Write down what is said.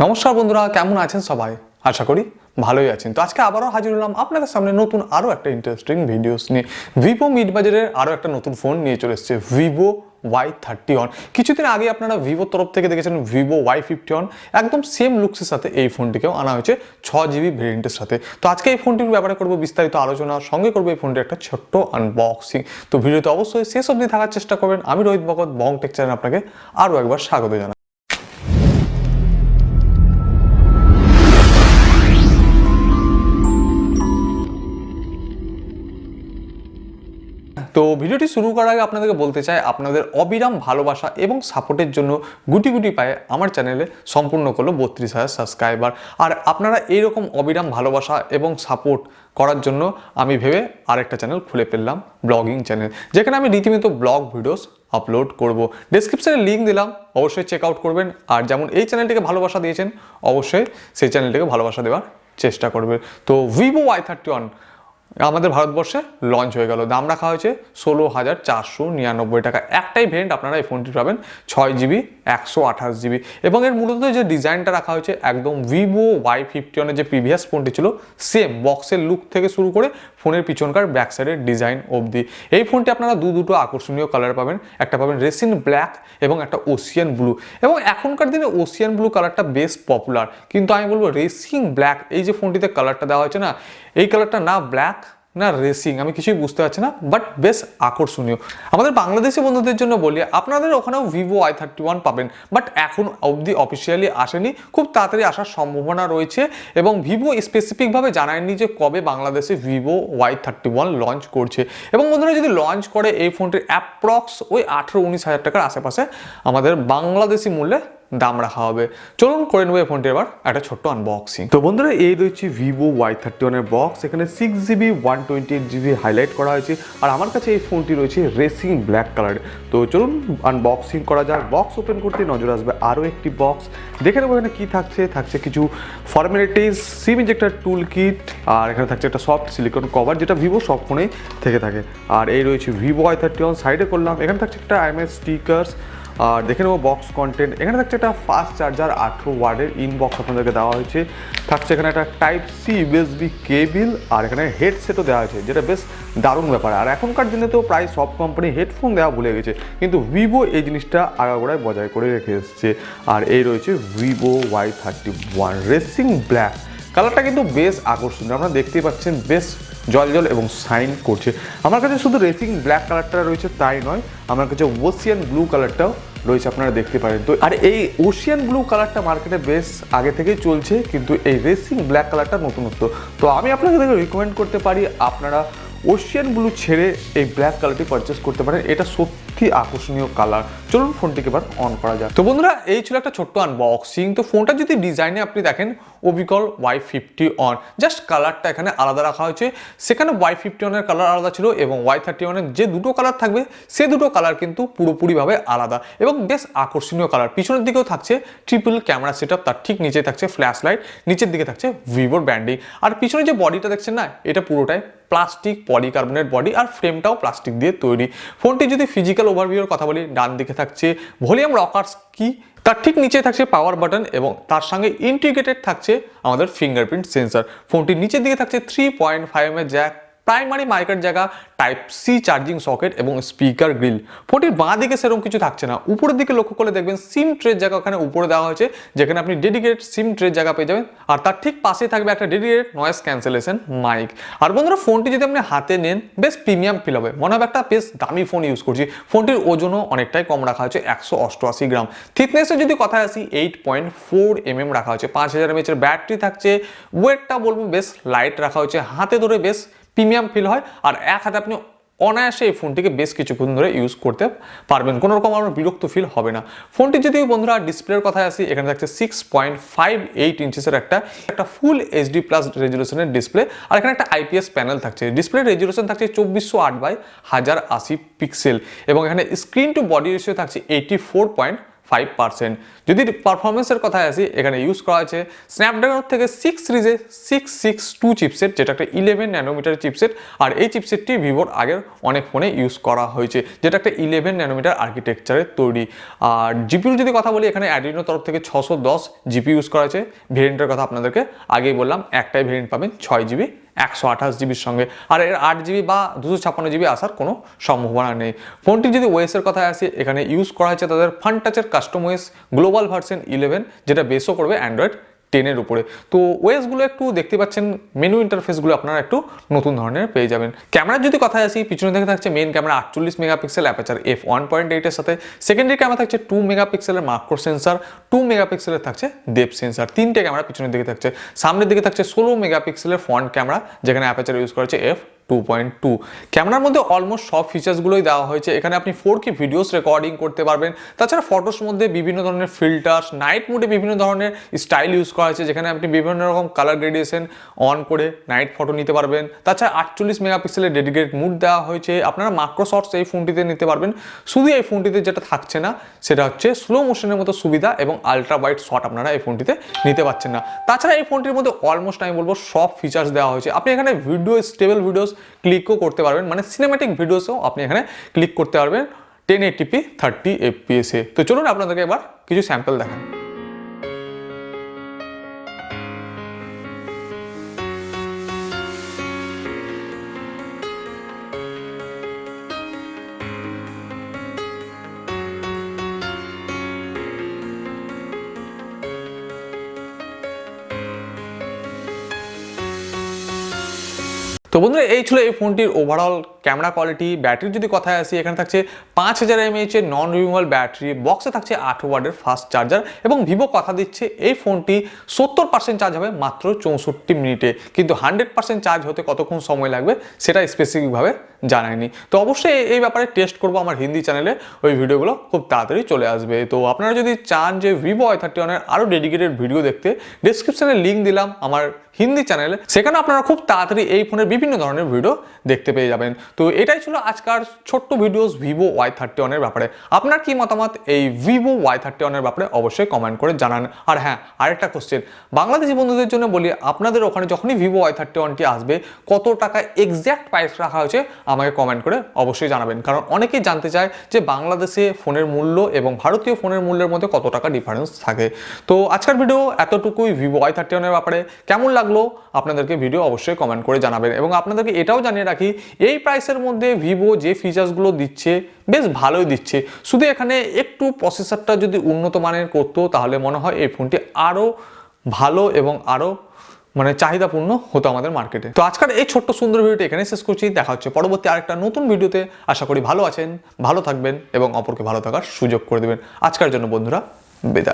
নমস্কার বন্ধুরা, কেমন আছেন সবাই? আশা করি ভালোই আছেন। তো আজকে আবারও হাজির হলাম আপনাদের সামনে নতুন আরও একটা ইন্টারেস্টিং ভিডিওস নিয়ে। ভিভো মিড বাজারের আরও একটা নতুন ফোন নিয়ে চলে এসেছে, ভিভো y31। কিছুদিন আগে আপনারা ভিভোর তরফ থেকে দেখেছেন ভিভো y51, একদম সেম লুকসের সাথে এই ফোনটিকেও আনা হয়েছে 6GB ভেরিয়েন্টের সাথে। তো আজকে এই ফোনটির ব্যাপারে করবো বিস্তারিত আলোচনা, সঙ্গে করবো এই ফোনটির একটা ছোট্ট আনবক্সিং। তো ভিডিওতে অবশ্যই শেষ অবধি থাকার চেষ্টা করবেন। আমি রোহিত ভগত, বং টেক চ্যানেল আপনাকে আরও একবার স্বাগত জানাই। তো ভিডিওটি শুরু করার আগে আপনাদেরকে বলতে চাই, আপনাদের অবিরাম ভালোবাসা এবং সাপোর্টের জন্য গুটি গুটি পায়ে আমার চ্যানেলে সম্পূর্ণ করলো 32,000 সাবস্ক্রাইবার। আর আপনারা এইরকম অবিরাম ভালোবাসা এবং সাপোর্ট করার জন্য আমি ভেবে আরেকটা চ্যানেল খুলে ফেললাম, ব্লগিং চ্যানেল, যেখানে আমি রীতিমতো ব্লগ ভিডিওস আপলোড করব। ডেসক্রিপশনে লিঙ্ক দিলাম, অবশ্যই চেক আউট করবেন। আর যেমন এই চ্যানেলটিকে ভালোবাসা দিয়েছেন, অবশ্যই সেই চ্যানেলটিকে ভালোবাসা দেওয়ার চেষ্টা করবেন। তো ভিভো y31 আমাদের ভারতবর্ষে লঞ্চ হয়ে গেল। দাম রাখা হয়েছে 16,499 টাকা। একটাই ভেরিয়েন্ট আপনারা এই ফোনটি পাবেন, 6GB 128GB। এবং এর মূলত যে ডিজাইনটা রাখা হয়েছে একদম ভিভো y51 যে প্রিভিয়াস ফোনটি ছিল সেম বক্সের লুক থেকে শুরু করে ফোনের পিছনকার ব্যাক সাইডের ডিজাইন অবধি। এই ফোনটি আপনারা দুটো আকর্ষণীয় কালার পাবেন, একটা পাবেন রেসিন ব্ল্যাক এবং একটা ওশিয়ান ব্লু। এবং এখনকার দিনে ওশিয়ান ব্লু কালারটা বেশ পপুলার, কিন্তু আমি বলবো রেসিং ব্ল্যাক, এই যে ফোনটিতে কালারটা দেওয়া হয়েছে না, এই কালারটা না ব্ল্যাক না রেসিং, আমি কিছুই বুঝতে পারছি না, বাট বেশ আকর্ষণীয়। আমাদের বাংলাদেশি বন্ধুদের জন্য বলি, আপনাদের ওখানেও ভিভো y31 পাবেন, বাট এখন অবধি অফিসিয়ালি আসেনি, খুব তাড়াতাড়ি আসার সম্ভাবনা রয়েছে। এবং ভিভো স্পেসিফিকভাবে জানায়নি যে কবে বাংলাদেশে ভিভো y31 লঞ্চ করছে। এবং বন্ধুরা, যদি লঞ্চ করে এই ফোনটির অ্যাপ্রক্স ওই 18-19 হাজার টাকার আশেপাশে আমাদের বাংলাদেশি মূল্যে দাম রাখা হবে। চলুন করে নেবো এই ফোনটির এবার একটা ছোট্ট আনবক্সিং। তো বন্ধুরা, এই রয়েছে ভিভো y31 এর বক্স। এখানে 6GB 128GB হাইলাইট করা হয়েছে। আর আমার কাছে এই ফোনটি রয়েছে রেসিং ব্ল্যাক কালারে। তো চলুন আনবক্সিং করা যাক। বক্স ওপেন করতে নজর আসবে আরও একটি বক্স। দেখে নেবো এখানে কী থাকছে। থাকছে কিছু ফর্মালিটিস, সিম ইনজেক্টর টুল কিট, আর এখানে থাকছে একটা সফট সিলিকন কভার, যেটা ভিভো সব ফোনেই থেকে থাকে। আর এই রয়েছে ভিভো y31, সাইডে করলাম। এখানে থাকছে একটা IMS স্টিকার্স। আর দেখে নেবো বক্স কন্টেন্ট। এখানে থাকছে একটা ফাস্ট চার্জার 18 ওয়াটের ইনবক্স আপনাদেরকে দেওয়া হয়েছে। থাকছে এখানে একটা টাইপ সি USB কেবিল, আর এখানে হেডসেটও দেওয়া হয়েছে, যেটা বেশ দারুণ ব্যাপার। আর এখনকার দিনে তো প্রায় সব কোম্পানি হেডফোন দেওয়া ভুলে গেছে, কিন্তু ভিভো এই জিনিসটা আগাগোড়ায় বজায় করে রেখে এসছে। আর এই রয়েছে ভিভো y31 রেসিং ব্ল্যাক কালারটা, কিন্তু বেশ আকর্ষণীয়। আপনারা দেখতেই পাচ্ছেন বেশ জল এবং শাইন করছে। আমার কাছে শুধু রেসিং ব্ল্যাক কালারটা রয়েছে তাই নয়, আমার কাছে ওশিয়ান ব্লু কালারটাও রয়েছে, আপনারা দেখতে পারেন। তো আর এই ওশিয়ান ব্লু কালারটা মার্কেটে বেশ আগে থেকেই চলছে, কিন্তু এই রেসিং ব্ল্যাক কালারটা নতুনত্ব। তো আমি আপনাদের রিকমেন্ড করতে পারি আপনারা ওশিয়ান ব্লু ছেড়ে এই ব্ল্যাক কালারটি পারচেস করতে পারেন। এটা সত্যি আকর্ষণীয় কালার। চলুন ফোনটিকে এবার অন করা যাক। তো বন্ধুরা, এই ছিল একটা ছোট্ট আনবক্সিং। তো ফোনটা যদি ডিজাইনে আপনি দেখেন অবিকল y51, জাস্ট কালারটা এখানে আলাদা রাখা হয়েছে। সেখানে y51 এর কালার আলাদা ছিল এবং y31 এর যে দুটো কালার থাকবে সে দুটো কালার কিন্তু পুরোপুরিভাবে আলাদা এবং বেশ আকর্ষণীয় কালার। পিছনের দিকেও থাকছে ট্রিপল ক্যামেরা সেটআপ, তার ঠিক নিচে থাকছে ফ্ল্যাশ লাইট, নিচের দিকে থাকছে ভিভোর ব্র্যান্ডিং। আর পিছনে যে বডিটা দেখছেন না, এটা পুরোটাই প্লাস্টিক পলিকার্বনেট বডি, আর ফ্রেমটাও প্লাস্টিক দিয়ে তৈরি। ফোনটি যদি ফিজিক্যাল ওভারভিউর কথা বলি, ডান দিকে থাকছে ভলিউম রকার্স কি, তার ঠিক নিচে থাকছে পাওয়ার বাটন এবং তার সঙ্গে ইন্টিগ্রেটেড থাকছে আমাদের ফিঙ্গারপ্রিন্ট সেন্সর। ফোনটির নিচের দিকে থাকছে 3.5 mm জ্যাক, প্রাইমারি মাইকের জায়গা, টাইপ সি চার্জিং সকেট এবং স্পিকার গ্রিল। ফোনটির বাঁ দিকে সেরকম কিছু থাকছে না। উপরের দিকে লক্ষ্য করলে দেখবেন সিম ট্রের জায়গা ওখানে উপরে দেওয়া হয়েছে, যেখানে আপনি ডেডিকেটেড সিম ট্রের জায়গা পেয়ে যাবেন। আর তার ঠিক পাশে থাকবে একটা ডেডিকেটেড নয়েজ ক্যান্সেলেশন মাইক। আর বন্ধুরা, ফোনটি যদি আপনি হাতে নেন বেশ প্রিমিয়াম ফিল হবে, মনে হবে একটা বেশ দামি ফোন ইউজ করছি। ফোনটির ওজনও অনেকটাই কম রাখা হয়েছে, 188 গ্রাম। থিকনেসের যদি কথা আসি 8.4 mm রাখা হয়েছে। 5000 mAh ব্যাটারি থাকছে। ওয়েটটা বলবো বেশ লাইট রাখা হয়েছে, হাতে ধরে বেশ প্রিমিয়াম ফিল হয়। আর এক হাতে আপনি অনায়াসে এই ফোনটিকে বেশ কিছুক্ষণ ধরে ইউজ করতে পারবেন, কোনো রকম আমার বিরক্ত ফিল হবে না। ফোনটি যদি বন্ধুরা ডিসপ্লের কথায় আসি, এখানে থাকছে 6.58 ইঞ্চিসের একটা ফুল HD+ রেজুলেশনের ডিসপ্লে। আর এখানে একটা IPS প্যানেল থাকছে। ডিসপ্লে রেজুলেশন থাকছে 2408 বাই 1080 পিক্সেল এবং এখানে স্ক্রিন টু বডি রেশিও থাকছে 84.5 5%। যদি পারফরমেন্সের কথায় আসি, এখানে ইউজ করা আছে স্ন্যাপড্রাগন থেকে 6 সিরিজে 662 চিপসেট, যেটা একটা 11 ন্যানোমিটার চিপসেট। আর এই চিপসেটটি ভিভোর আগের অনেক ফোনে ইউজ করা হয়েছে, যেটা একটা 11 ন্যানোমিটার আর্কিটেকচারের তৈরি। আর জিপিউর যদি কথা বলি, এখানে অ্যাড্রিনো তরফ থেকে 610 জিপি ইউজ করা আছে। ভেরিয়েন্টের কথা আপনাদেরকে আগেই বললাম, একটাই ভেরিয়েন্ট পাবেন 6GB 128 জিবির সঙ্গে, আর এর 8GB বা 256GB আসার কোনো সম্ভাবনা নেই। ফোনটি যদি ওএসের কথায় আসি, এখানে ইউজ করা হয়েছে তাদের ফানটাচের কাস্টম ওএস গ্লোবাল ভার্সন 11, যেটা বেসও করবে অ্যান্ড্রয়েড 10-এর উপরে। তো ওএসগুলো একটু দেখতে পাচ্ছেন, মেনু ইন্টারফেসগুলো আপনারা একটু নতুন ধরনের পেয়ে যাবেন। ক্যামেরার যদি কথায় আসি, পিছনে থেকে থাকছে main camera 48 megapixel aperture f1.8 এর সাথে। সেকেন্ডারি ক্যামেরা থাকছে 2 মেগাপিক্সেলের মাক্রো সেন্সার, 2 মেগাপিক্সেলের থাকছে ডেপথ সেন্সার। তিনটে ক্যামেরা পিছনের দিকে থাকছে। সামনের দিকে থাকছে 16 মেগাপিক্সেলের ফ্রন্ট ক্যামেরা, যেখানে অ্যাপাচার ইউজ করা হচ্ছে f2.2। ক্যামেরার মধ্যে অলমোস্ট সব ফিচার্সগুলোই দেওয়া হয়েছে। এখানে আপনি 4K ভিডিওস রেকর্ডিং করতে পারবেন। তাছাড়া ফটোস মধ্যে বিভিন্ন ধরনের ফিল্টার্স, নাইট মোডে বিভিন্ন ধরনের স্টাইল ইউজ করা হয়েছে, যেখানে আপনি বিভিন্ন রকম কালার গ্রেডিয়েশন অন করে নাইট ফটো নিতে পারবেন। তাছাড়া 48 মেগাপিক্সেলের ডেডিকেটেড মুড দেওয়া হয়েছে। আপনারা মাইক্রো শটস এই ফোনটিতে নিতে পারবেন। শুধু এই ফোনটিতে যেটা থাকছে না, সেটা হচ্ছে স্লো মোশনের মতো সুবিধা এবং আলট্রা ওয়াইড শট আপনারা এই ফোনটিতে নিতে পারছেন না। তাছাড়া এই ফোনটির মধ্যে অলমোস্ট আমি বলবো সব ফিচার্স দেওয়া হয়েছে। আপনি এখানে ভিডিও, স্টেবল ভিডিওস ক্লিকও করতে পারবেন, মানে সিনেম্যাটিক ভিডিওসও আপনি এখানে ক্লিক করতে পারবেন 1080p 30 fps এ। তো চলুন আপনাদেরকে এবার কিছু স্যাম্পল দেখান। তো বন্ধুরা, এই ছিল এই ফোনটির ওভারঅল ক্যামেরা কোয়ালিটি। ব্যাটারির যদি কথায় আসি, এখানে থাকছে 5000 mAh এর নন রিমুভেবল ব্যাটারি, বক্সে থাকছে 8 ওয়াটের ফাস্ট চার্জার, এবং ভিভো কথা দিচ্ছে এই ফোনটি 70% চার্জ হবে মাত্র 64 মিনিটে। কিন্তু 100% চার্জ হতে কতক্ষণ সময় লাগবে সেটা স্পেসিফিকভাবে জানায়নি। তো অবশ্যই এই ব্যাপারে টেস্ট করবো আমার হিন্দি চ্যানেলে, ওই ভিডিওগুলো খুব তাড়াতাড়ি চলে আসবে। তো আপনারা যদি চান যে ভিভো y31 এর আরও ডেডিকেটেড ভিডিও দেখতে, ডিসক্রিপশনে লিঙ্ক দিলাম আমার হিন্দি চ্যানেলে, সেখানে আপনারা খুব তাড়াতাড়ি এই ফোনের বিভিন্ন ধরনের ভিডিও দেখতে পেয়ে যাবেন। তো এটাই ছিল আজকার ছোট্ট ভিডিওস ভিভো y31 এর ব্যাপারে। আপনার কি মতামত এই ভিভো y31 এর ব্যাপারে অবশ্যই কমেন্ট করে জানান। আর হ্যাঁ, আরেকটা কোশ্চেন বাংলাদেশি বন্ধুদের জন্য বলি, আপনাদের ওখানে যখনই ভিভো y31টি আসবে, কত টাকা এক্স্যাক্ট প্রাইস রাখা হয়েছে আমাকে কমেন্ট করে অবশ্যই জানাবেন। কারণ অনেকেই জানতে চায় যে বাংলাদেশে ফোনের মূল্য এবং ভারতীয় ফোনের মূল্যের মধ্যে কত টাকা ডিফারেন্স থাকে। তো আজকের ভিডিও এতটুকুই ভিভো y31 এর ব্যাপারে। কেমন লাগলো আপনাদেরকে ভিডিও অবশ্যই কমেন্ট করে জানাবেন। এবং আপনাদেরকে এটাও জানিয়ে রাখি, এই প্রাইসের মধ্যে ভিভো যে ফিচার্সগুলো দিচ্ছে বেশ ভালোই দিচ্ছে। শুধু এখানে একটু প্রসেসরটা যদি উন্নত মানের করতো, তাহলে মনে হয় এই ফোনটি আরও ভালো এবং আরও চাহিদাপূর্ণ হতো আমাদের মার্কেটে। তো আজকের এই ছোট্ট সুন্দর ভিডিওটি এখানে শেষ করছি। দেখা হচ্ছে পরবর্তী আরেকটা নতুন ভিডিওতে। আশা করি ভালো আছেন, ভালো থাকবেন এবং অপরকে ভালো থাকার সুযোগ করে দেবেন। আজকের জন্য বন্ধুরা বিদায়।